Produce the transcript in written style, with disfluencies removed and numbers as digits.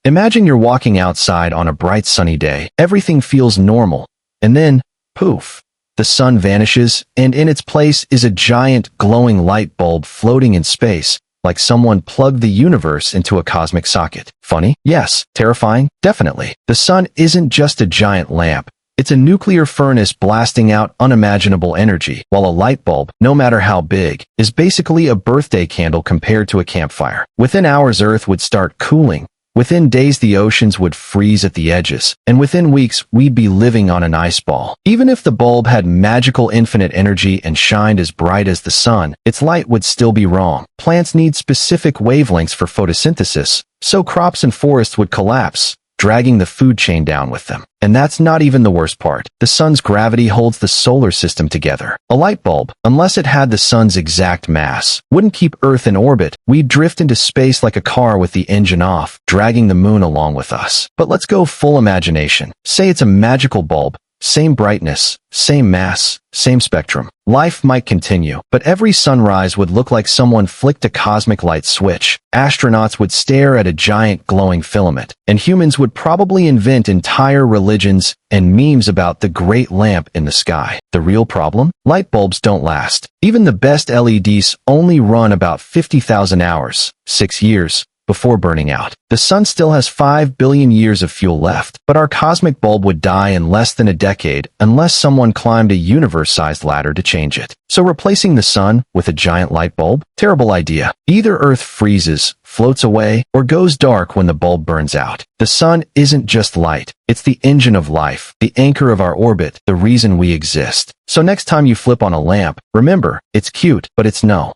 Imagine you're walking outside on a bright sunny day. Everything feels normal. And then, poof, the sun vanishes, and in its place is a giant glowing light bulb floating in space, like someone plugged the universe into a cosmic socket. Funny? Yes. Terrifying? Definitely. The sun isn't just a giant lamp. It's a nuclear furnace blasting out unimaginable energy, while a light bulb, no matter how big, is basically a birthday candle compared to a campfire. Within hours, Earth would start cooling. Within days, the oceans would freeze at the edges, and within weeks, we'd be living on an ice ball. Even if the bulb had magical infinite energy and shined as bright as the sun, its light would still be wrong. Plants need specific wavelengths for photosynthesis, so crops and forests would collapse, dragging the food chain down with them. And that's not even the worst part. The sun's gravity holds the solar system together. A light bulb, unless it had the sun's exact mass, wouldn't keep Earth in orbit. We'd drift into space like a car with the engine off, dragging the moon along with us. But let's go full imagination. Say it's a magical bulb. Same brightness, same mass, same spectrum. Life might continue, but every sunrise would look like someone flicked a cosmic light switch. Astronauts would stare at a giant glowing filament, and humans would probably invent entire religions and memes about the great lamp in the sky. The real problem? Light bulbs don't last. Even the best LEDs only run about 50,000 hours, 6 years, before burning out. The sun still has 5 billion years of fuel left, but our cosmic bulb would die in less than a decade unless someone climbed a universe-sized ladder to change it. So replacing the sun with a giant light bulb? Terrible idea. Either Earth freezes, floats away, or goes dark when the bulb burns out. The sun isn't just light. It's the engine of life, the anchor of our orbit, the reason we exist. So next time you flip on a lamp, remember, it's cute, but it's no.